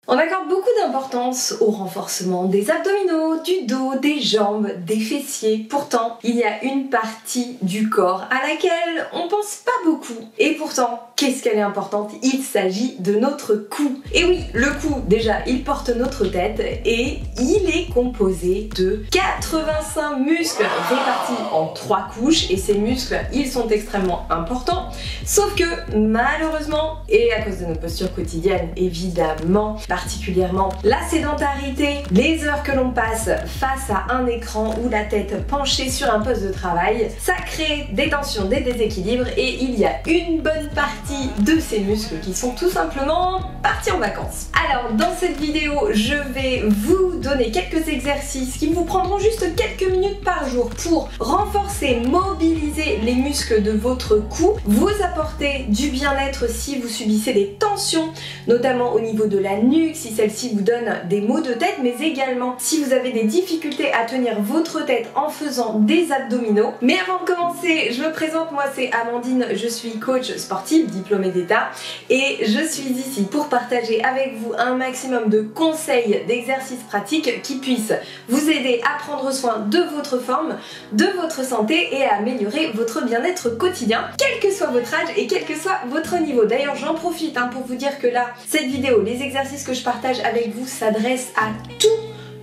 On accorde beaucoup d'importance au renforcement des abdominaux, du dos, des jambes, des fessiers. Pourtant, il y a une partie du corps à laquelle on pense pas beaucoup. Et pourtant, qu'est-ce qu'elle est importante? Il s'agit de notre cou. Et oui, le cou, déjà, il porte notre tête et il est composé de 85 muscles répartis en 3 couches. Et ces muscles, ils sont extrêmement importants. Sauf que, malheureusement, et à cause de nos postures quotidiennes, évidemment, particulièrement la sédentarité, les heures que l'on passe face à un écran ou la tête penchée sur un poste de travail, ça crée des tensions, des déséquilibres et il y a une bonne partie de ces muscles qui sont tout simplement partis en vacances. Alors dans cette vidéo, je vais vous donner quelques exercices qui vous prendront juste quelques minutes par jour pour renforcer, mobiliser les muscles de votre cou, vous apporter du bien-être si vous subissez des tensions, notamment au niveau de la nuque, si celle-ci vous donne des maux de tête, mais également si vous avez des difficultés à tenir votre tête en faisant des abdominaux. Mais avant de commencer, je me présente, moi c'est Amandine, je suis coach sportive, diplômée d'État, et je suis ici pour partager avec vous un maximum de conseils, d'exercices pratiques qui puissent vous aider à prendre soin de votre forme, de votre santé et à améliorer votre bien-être quotidien, quel que soit votre âge et quel que soit votre niveau. D'ailleurs, j'en profite pour vous dire que là, cette vidéo, les exercices que je partage avec vous s'adressent à tout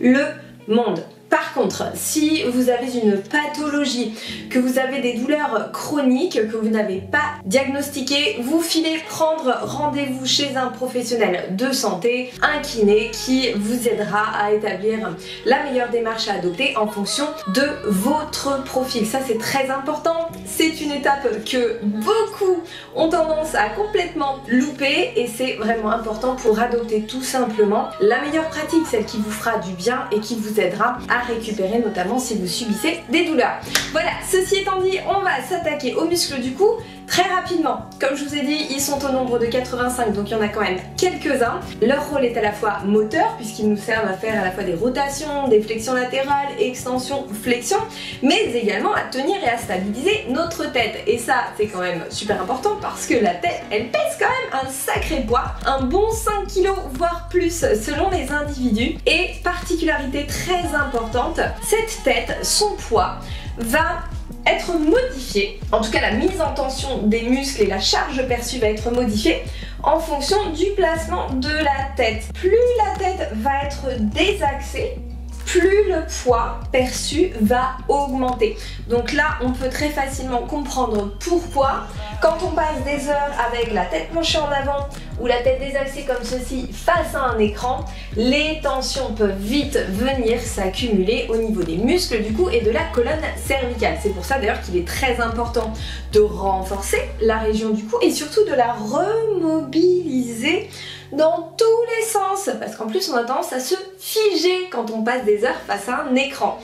le monde. Par contre, si vous avez une pathologie, que vous avez des douleurs chroniques, que vous n'avez pas diagnostiqué, vous filez prendre rendez-vous chez un professionnel de santé, un kiné, qui vous aidera à établir la meilleure démarche à adopter en fonction de votre profil. Ça, c'est très important. C'est une étape que beaucoup ont tendance à complètement louper et c'est vraiment important pour adopter tout simplement la meilleure pratique, celle qui vous fera du bien et qui vous aidera à récupérer, notamment si vous subissez des douleurs. Voilà, ceci étant dit, on va s'attaquer aux muscles du cou très rapidement. Comme je vous ai dit, ils sont au nombre de 85, donc il y en a quand même quelques-uns. Leur rôle est à la fois moteur, puisqu'ils nous servent à faire à la fois des rotations, des flexions latérales, extensions, flexions, mais également à tenir et à stabiliser notre tête. Et ça, c'est quand même super important parce que la tête, elle pèse quand même un sacré poids, un bon 5 kg, voire plus selon les individus. Et particularité très importante, cette tête, son poids, va être modifié, en tout cas la mise en tension des muscles et la charge perçue va être modifiée en fonction du placement de la tête. Plus la tête va être désaxée, plus le poids perçu va augmenter. Donc là, on peut très facilement comprendre pourquoi, quand on passe des heures avec la tête penchée en avant ou la tête désaxée comme ceci face à un écran, les tensions peuvent vite venir s'accumuler au niveau des muscles du cou et de la colonne cervicale. C'est pour ça d'ailleurs qu'il est très important de renforcer la région du cou et surtout de la remobiliser dans tous les sens, parce qu'en plus on a tendance à se figer quand on passe des heures face à un écran.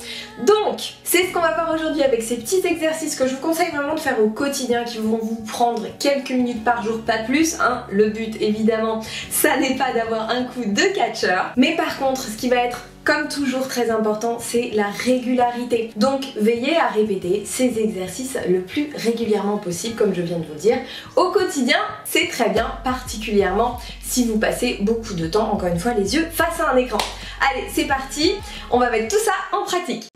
Donc c'est ce qu'on va voir aujourd'hui avec ces petits exercices que je vous conseille vraiment de faire au quotidien, qui vont vous prendre quelques minutes par jour, pas plus. Le but évidemment, ça n'est pas d'avoir un coup de catcheur, mais par contre ce qui va être comme toujours très important, c'est la régularité. Donc veillez à répéter ces exercices le plus régulièrement possible, comme je viens de vous le dire. Au quotidien, c'est très bien, particulièrement si vous passez beaucoup de temps, encore une fois, les yeux face à un écran. Allez, c'est parti, on va mettre tout ça en pratique.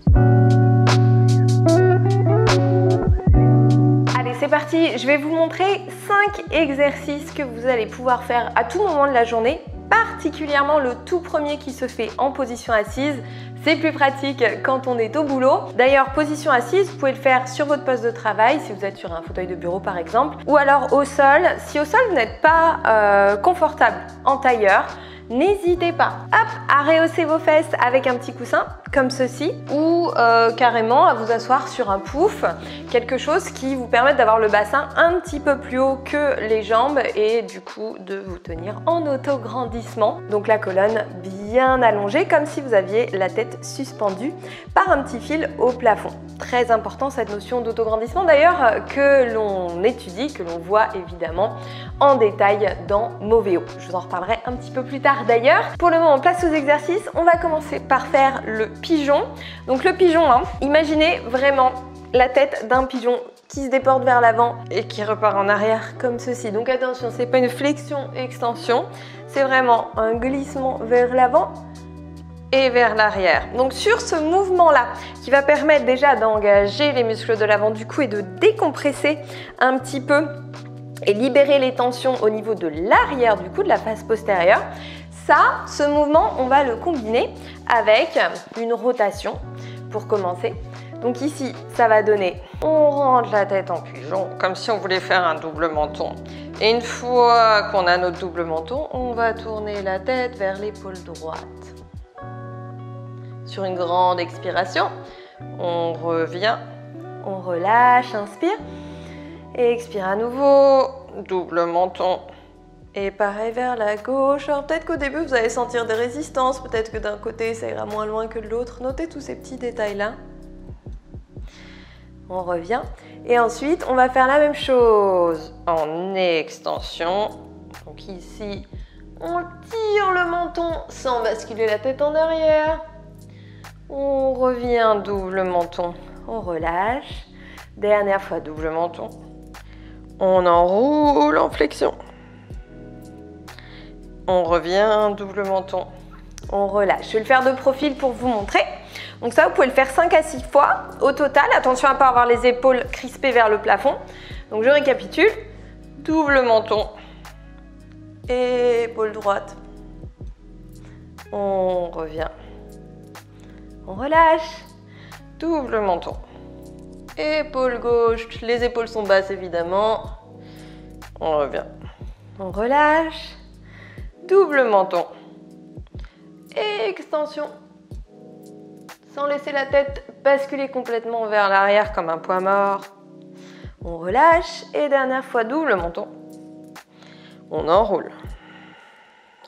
Allez, c'est parti, je vais vous montrer 5 exercices que vous allez pouvoir faire à tout moment de la journée, particulièrement le tout premier qui se fait en position assise. C'est plus pratique quand on est au boulot. D'ailleurs, position assise, vous pouvez le faire sur votre poste de travail, si vous êtes sur un fauteuil de bureau par exemple, ou alors au sol. Si au sol vous n'êtes pas confortable en tailleur, n'hésitez pas à rehausser vos fesses avec un petit coussin comme ceci, ou carrément à vous asseoir sur un pouf, quelque chose qui vous permette d'avoir le bassin un petit peu plus haut que les jambes et du coup de vous tenir en auto-grandissement. Donc la colonne bien allongée, comme si vous aviez la tête suspendue par un petit fil au plafond. Très important cette notion d'autograndissement d'ailleurs, que l'on étudie, que l'on voit évidemment en détail dans Moveo. Je vous en reparlerai un petit peu plus tard d'ailleurs. Pour le moment, place aux exercices. On va commencer par faire le pigeon. Donc le pigeon, imaginez vraiment la tête d'un pigeon qui se déporte vers l'avant et qui repart en arrière comme ceci. Donc attention, c'est pas une flexion-extension, c'est vraiment un glissement vers l'avant et vers l'arrière. Donc sur ce mouvement-là, qui va permettre déjà d'engager les muscles de l'avant du cou et de décompresser un petit peu et libérer les tensions au niveau de l'arrière du cou, de la face postérieure, ce mouvement, on va le combiner avec une rotation pour commencer. Donc ici, ça va donner, on rentre la tête en pigeon, comme si on voulait faire un double menton. Et une fois qu'on a notre double menton, on va tourner la tête vers l'épaule droite. Sur une grande expiration, on revient, on relâche, inspire. Et expire à nouveau, double menton. Et pareil vers la gauche. Alors peut-être qu'au début, vous allez sentir des résistances. Peut-être que d'un côté, ça ira moins loin que de l'autre. Notez tous ces petits détails-là. On revient. Et ensuite, on va faire la même chose en extension. Donc ici, on tire le menton sans basculer la tête en arrière. On revient, double menton. On relâche. Dernière fois, double menton. On enroule en flexion. On revient, double menton. On relâche. Je vais le faire de profil pour vous montrer. Donc ça, vous pouvez le faire 5 à 6 fois au total. Attention à ne pas avoir les épaules crispées vers le plafond. Donc je récapitule. Double menton. Épaule droite. On revient. On relâche. Double menton. Épaule gauche. Les épaules sont basses évidemment. On revient. On relâche. Double menton. Extension. Sans laisser la tête basculer complètement vers l'arrière comme un poids mort. On relâche. Et dernière fois, double menton. On enroule.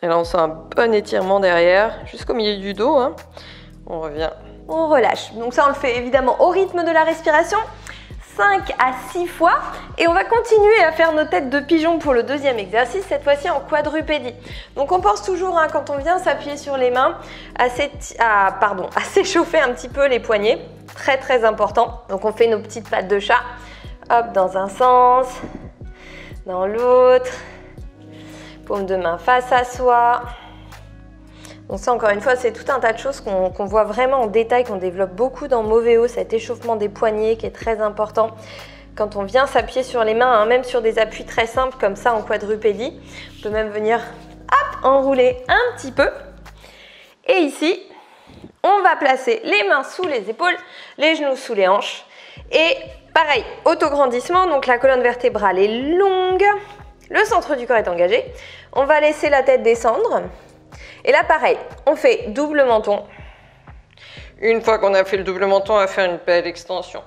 Et là, on sent un bon étirement derrière, jusqu'au milieu du dos. Hein. On revient. On relâche. Donc ça, on le fait évidemment au rythme de la respiration. 5 à 6 fois et on va continuer à faire nos têtes de pigeon pour le deuxième exercice, cette fois-ci en quadrupédie. Donc on pense toujours quand on vient s'appuyer sur les mains à s'échauffer un petit peu les poignets, très très important. Donc on fait nos petites pattes de chat, hop, dans un sens, dans l'autre, paume de main face à soi. Donc ça, encore une fois, c'est tout un tas de choses qu'on voit vraiment en détail, qu'on développe beaucoup dans Moveo, cet échauffement des poignets qui est très important quand on vient s'appuyer sur les mains, même sur des appuis très simples comme ça en quadrupédie. On peut même venir enrouler un petit peu. Et ici, on va placer les mains sous les épaules, les genoux sous les hanches. Et pareil, autograndissement, donc la colonne vertébrale est longue, le centre du corps est engagé. On va laisser la tête descendre. Et là, pareil, on fait double menton. Une fois qu'on a fait le double menton, on va faire une belle extension.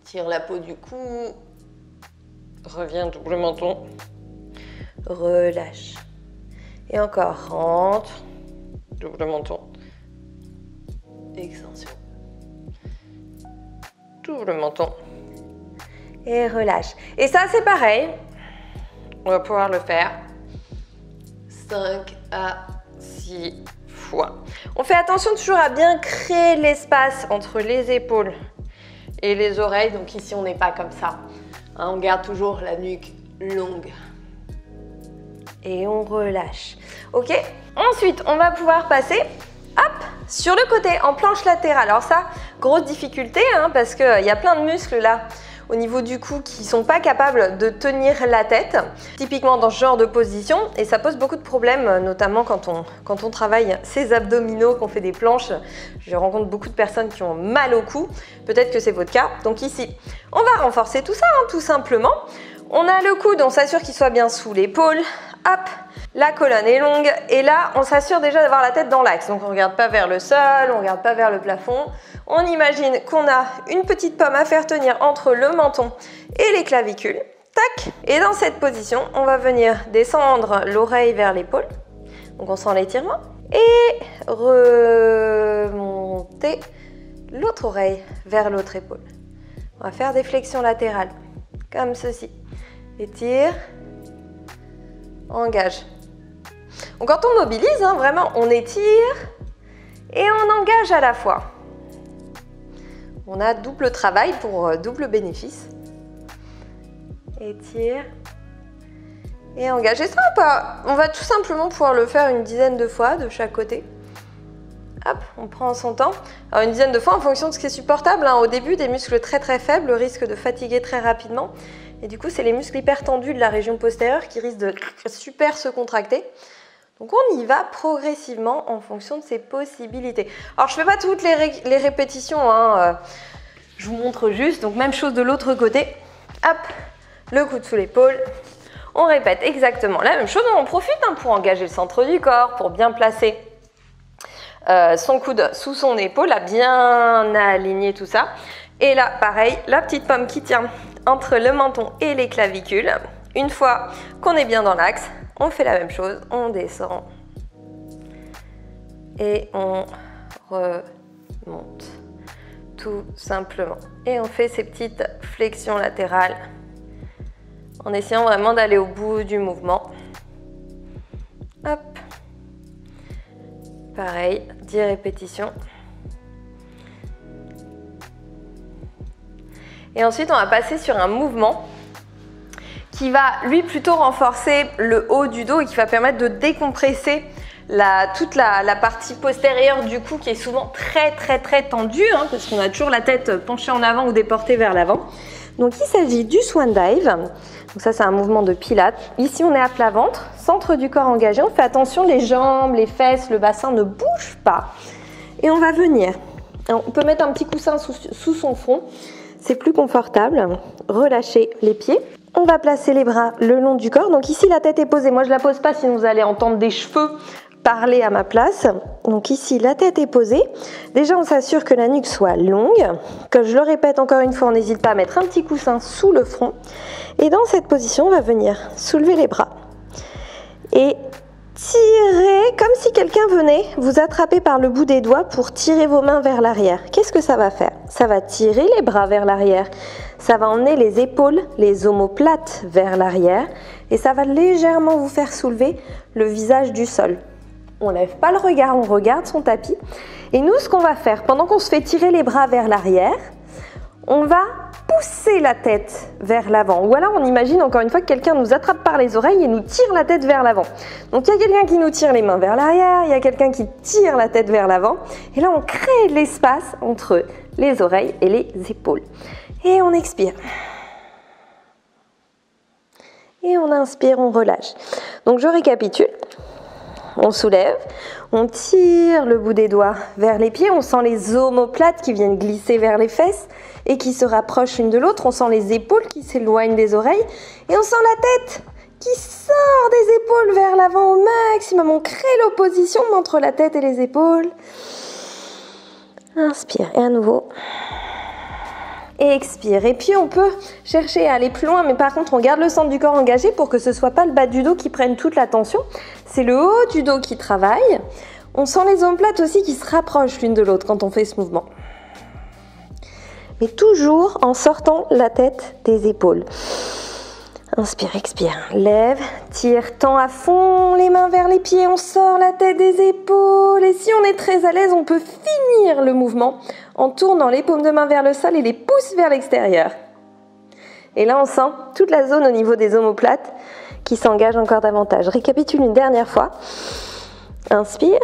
Tire la peau du cou. Reviens, double menton. Relâche. Et encore, rentre. Double menton. Extension. Double menton. Et relâche. Et ça, c'est pareil. On va pouvoir le faire 5 à 6 fois. On fait attention toujours à bien créer l'espace entre les épaules et les oreilles. Donc ici, on n'est pas comme ça. On garde toujours la nuque longue. Et on relâche. Ok? Ensuite, on va pouvoir passer sur le côté en planche latérale. Alors ça, grosse difficulté parce qu'il y a plein de muscles là au niveau du cou qui ne sont pas capables de tenir la tête, typiquement dans ce genre de position, et ça pose beaucoup de problèmes, notamment quand on travaille ses abdominaux, qu'on fait des planches. Je rencontre beaucoup de personnes qui ont mal au cou, peut-être que c'est votre cas. Donc ici, on va renforcer tout ça, tout simplement. On a le coude, on s'assure qu'il soit bien sous l'épaule, hop, la colonne est longue, et là, on s'assure déjà d'avoir la tête dans l'axe. Donc on ne regarde pas vers le sol, on ne regarde pas vers le plafond. On imagine qu'on a une petite pomme à faire tenir entre le menton et les clavicules. Tac! Et dans cette position, on va venir descendre l'oreille vers l'épaule. Donc on sent l'étirement. Et remonter l'autre oreille vers l'autre épaule. On va faire des flexions latérales, comme ceci. Étire. Engage. Donc quand on mobilise, vraiment, on étire et on engage à la fois. On a double travail pour double bénéfice. Étire. Et engage. Et ça, on va tout simplement pouvoir le faire une dizaine de fois de chaque côté. Hop, on prend son temps. Alors une dizaine de fois en fonction de ce qui est supportable. Au début, des muscles très très faibles risquent de fatiguer très rapidement. Et du coup, c'est les muscles hyper tendus de la région postérieure qui risquent de super se contracter. Donc on y va progressivement en fonction de ses possibilités. Alors je ne fais pas toutes les répétitions, je vous montre juste. Donc même chose de l'autre côté. Hop, le coude sous l'épaule. On répète exactement la même chose. On en profite pour engager le centre du corps, pour bien placer son coude sous son épaule, à bien aligner tout ça. Et là, pareil, la petite pomme qui tient entre le menton et les clavicules. Une fois qu'on est bien dans l'axe, on fait la même chose, on descend et on remonte tout simplement. Et on fait ces petites flexions latérales en essayant vraiment d'aller au bout du mouvement. Hop. Pareil, 10 répétitions. Et ensuite, on va passer sur un mouvement qui va, lui, plutôt renforcer le haut du dos et qui va permettre de décompresser toute la partie postérieure du cou qui est souvent très tendue, parce qu'on a toujours la tête penchée en avant ou déportée vers l'avant. Donc, il s'agit du Swan Dive. Donc ça, c'est un mouvement de pilates. Ici, on est à plat ventre, centre du corps engagé. On fait attention, les jambes, les fesses, le bassin ne bougent pas. Et on va venir. Alors, on peut mettre un petit coussin sous son front. C'est plus confortable. Relâchez les pieds. On va placer les bras le long du corps. Donc ici, la tête est posée. Moi, je ne la pose pas, sinon vous allez entendre des cheveux parler à ma place. Donc ici, la tête est posée. Déjà, on s'assure que la nuque soit longue. Que je le répète encore une fois, on n'hésite pas à mettre un petit coussin sous le front. Et dans cette position, on va venir soulever les bras. Et tirer comme si quelqu'un venait vous attraper par le bout des doigts pour tirer vos mains vers l'arrière. Qu'est-ce que ça va faire? Ça va tirer les bras vers l'arrière. Ça va emmener les épaules, les omoplates vers l'arrière. Et ça va légèrement vous faire soulever le visage du sol. On ne lève pas le regard, on regarde son tapis. Et nous, ce qu'on va faire, pendant qu'on se fait tirer les bras vers l'arrière, on va pousser la tête vers l'avant. Ou alors on imagine encore une fois que quelqu'un nous attrape par les oreilles et nous tire la tête vers l'avant. Donc il y a quelqu'un qui nous tire les mains vers l'arrière, il y a quelqu'un qui tire la tête vers l'avant. Et là on crée de l'espace entre les oreilles et les épaules. Et on expire. Et on inspire, on relâche. Donc je récapitule. On soulève, on tire le bout des doigts vers les pieds, on sent les omoplates qui viennent glisser vers les fesses et qui se rapprochent l'une de l'autre, on sent les épaules qui s'éloignent des oreilles et on sent la tête qui sort des épaules vers l'avant au maximum. On crée l'opposition entre la tête et les épaules. Inspire et à nouveau. Et expire. Et puis on peut chercher à aller plus loin, mais par contre on garde le centre du corps engagé pour que ce ne soit pas le bas du dos qui prenne toute l'attention. C'est le haut du dos qui travaille. On sent les omoplates aussi qui se rapprochent l'une de l'autre quand on fait ce mouvement. Mais toujours en sortant la tête des épaules. Inspire, expire, lève, tire, tend à fond les mains vers les pieds, on sort la tête des épaules. Et si on est très à l'aise, on peut finir le mouvement en tournant les paumes de main vers le sol et les pouces vers l'extérieur. Et là, on sent toute la zone au niveau des omoplates qui s'engage encore davantage. Récapitule une dernière fois. Inspire,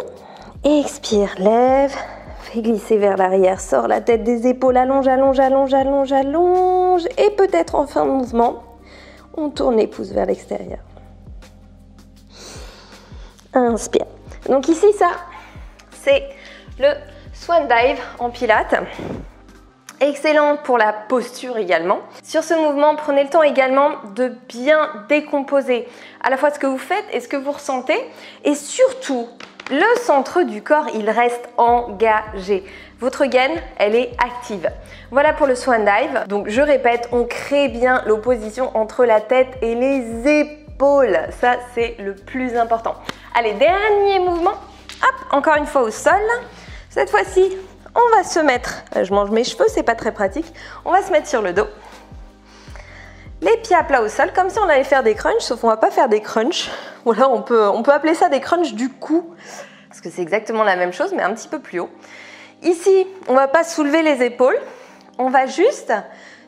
expire, lève, fais glisser vers l'arrière, sors la tête des épaules, allonge, allonge, allonge, allonge, allonge. Et peut-être en fin de mouvement, on tourne les pouces vers l'extérieur. Inspire. Donc ici, ça, c'est le Swan Dive en pilates. Excellent pour la posture également. Sur ce mouvement, prenez le temps également de bien décomposer à la fois ce que vous faites et ce que vous ressentez. Et surtout, le centre du corps, il reste engagé. Votre gaine, elle est active. Voilà pour le Swan Dive. Donc je répète, on crée bien l'opposition entre la tête et les épaules. Ça, c'est le plus important. Allez, dernier mouvement. Hop, encore une fois au sol. Cette fois-ci, on va se mettre, je mange mes cheveux, c'est pas très pratique. On va se mettre sur le dos. Les pieds à plat au sol, comme si on allait faire des crunchs, sauf qu'on va pas faire des crunchs. Ou alors on peut appeler ça des crunchs du cou, parce que c'est exactement la même chose, mais un petit peu plus haut. Ici, on va pas soulever les épaules. on va juste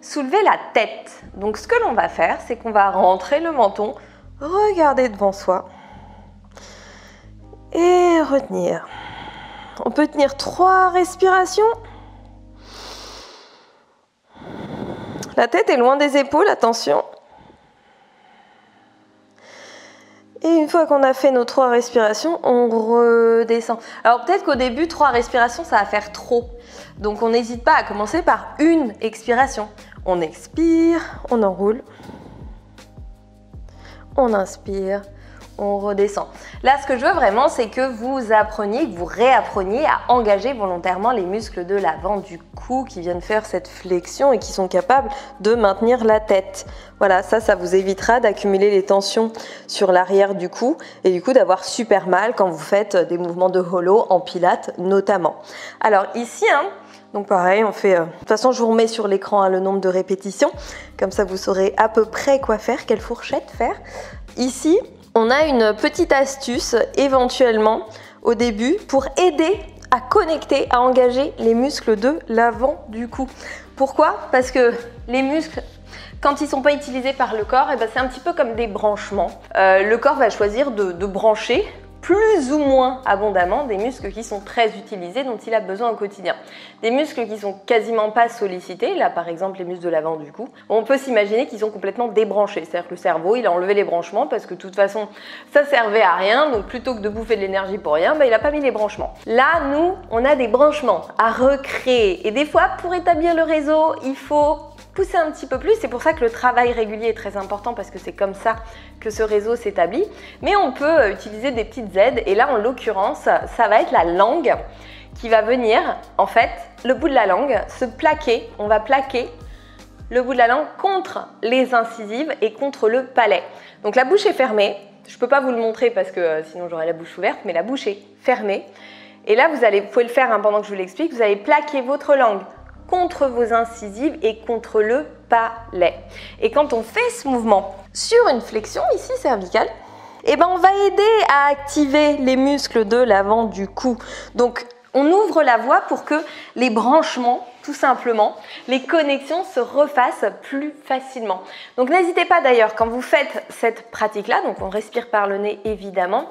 soulever la tête. Donc ce que l'on va faire, c'est qu'on va rentrer le menton, regarder devant soi et retenir. On peut tenir 3 respirations. La tête est loin des épaules, attention. Et une fois qu'on a fait nos 3 respirations, on redescend. Alors peut-être qu'au début, 3 respirations, ça va faire trop. Donc on n'hésite pas à commencer par une expiration. On expire, on enroule. On inspire, on redescend. Là, ce que je veux vraiment, c'est que vous appreniez, que vous réappreniez à engager volontairement les muscles de l'avant du cou qui viennent faire cette flexion et qui sont capables de maintenir la tête. Voilà, ça vous évitera d'accumuler les tensions sur l'arrière du cou et du coup d'avoir super mal quand vous faites des mouvements de hollow en pilates notamment. Alors ici, donc pareil, on fait... de toute façon, je vous remets sur l'écran le nombre de répétitions. Comme ça, vous saurez à peu près quoi faire, quelle fourchette faire. Ici, on a une petite astuce éventuellement au début pour aider à connecter, à engager les muscles de l'avant du cou. Pourquoi? Parce que les muscles, quand ils ne sont pas utilisés par le corps, c'est un petit peu comme des branchements. Le corps va choisir de brancher plus ou moins abondamment des muscles qui sont très utilisés, dont il a besoin au quotidien. Des muscles qui sont quasiment pas sollicités, là par exemple les muscles de l'avant du cou, on peut s'imaginer qu'ils sont complètement débranchés. C'est-à-dire que le cerveau, il a enlevé les branchements parce que de toute façon, ça servait à rien, donc plutôt que de bouffer de l'énergie pour rien, il n'a pas mis les branchements. Là, nous, on a des branchements à recréer. Et des fois, pour établir le réseau, il faut pousser un petit peu plus. C'est pour ça que le travail régulier est très important parce que c'est comme ça que ce réseau s'établit. Mais on peut utiliser des petites aides et là en l'occurrence ça va être la langue qui va venir, en fait le bout de la langue se plaquer, on va plaquer le bout de la langue contre les incisives et contre le palais. Donc la bouche est fermée, je ne peux pas vous le montrer parce que sinon j'aurais la bouche ouverte, mais la bouche est fermée et là vous pouvez le faire pendant que je vous l'explique, vous allez plaquer votre langue contre vos incisives et contre le palais. Et quand on fait ce mouvement sur une flexion ici cervicale, on va aider à activer les muscles de l'avant du cou. Donc on ouvre la voie pour que les branchements, tout simplement, les connexions se refassent plus facilement. Donc n'hésitez pas d'ailleurs, quand vous faites cette pratique-là, donc on respire par le nez évidemment,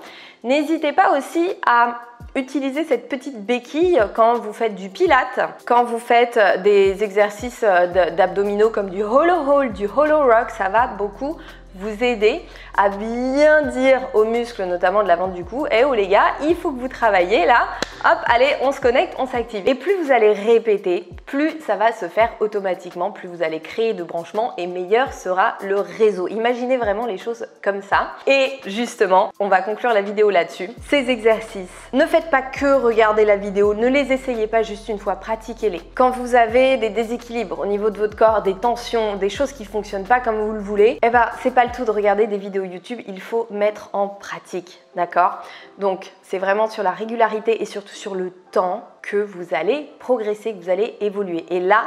n'hésitez pas aussi à utilisez cette petite béquille quand vous faites du pilates, quand vous faites des exercices d'abdominaux comme du hollow hold, du hollow rock, ça va beaucoup vous aider à bien dire aux muscles, notamment de l'avant du cou, oh les gars, il faut que vous travaillez là, hop, allez, on se connecte, on s'active. Et plus vous allez répéter, plus ça va se faire automatiquement, plus vous allez créer de branchements et meilleur sera le réseau. Imaginez vraiment les choses comme ça. Et justement, on va conclure la vidéo là-dessus. Ces exercices, ne faites pas que regarder la vidéo, ne les essayez pas juste une fois, pratiquez-les. Quand vous avez des déséquilibres au niveau de votre corps, des tensions, des choses qui ne fonctionnent pas comme vous le voulez, c'est pas le tout de regarder des vidéos YouTube, il faut mettre en pratique, d'accord? Donc c'est vraiment sur la régularité et surtout sur le temps que vous allez progresser, que vous allez évoluer. Et là,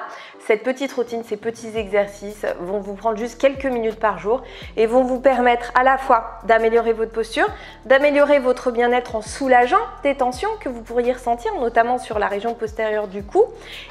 cette petite routine, ces petits exercices vont vous prendre juste quelques minutes par jour et vont vous permettre à la fois d'améliorer votre posture, d'améliorer votre bien-être en soulageant des tensions que vous pourriez ressentir, notamment sur la région postérieure du cou,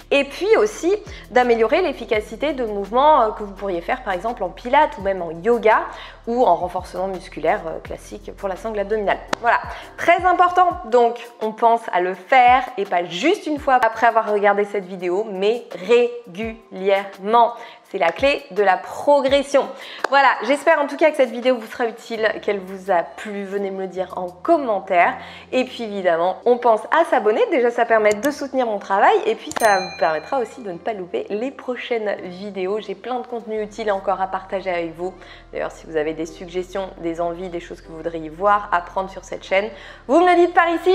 et puis aussi d'améliorer l'efficacité de mouvements que vous pourriez faire par exemple en pilates ou même en yoga ou en renforcement musculaire classique pour la sangle abdominale. Voilà, très important, donc on pense à le faire et pas juste une fois après avoir regardé cette vidéo, mais régulièrement. C'est la clé de la progression. Voilà, j'espère en tout cas que cette vidéo vous sera utile, qu'elle vous a plu. Venez me le dire en commentaire. Et puis évidemment, on pense à s'abonner. Déjà, ça permet de soutenir mon travail. Et puis, ça vous permettra aussi de ne pas louper les prochaines vidéos. J'ai plein de contenus utiles encore à partager avec vous. D'ailleurs, si vous avez des suggestions, des envies, des choses que vous voudriez voir, apprendre sur cette chaîne, vous me le dites par ici.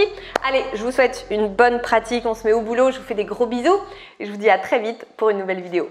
Allez, je vous souhaite une bonne pratique. On se met au boulot. Je vous fais des gros bisous. Et je vous dis à très vite pour une nouvelle vidéo.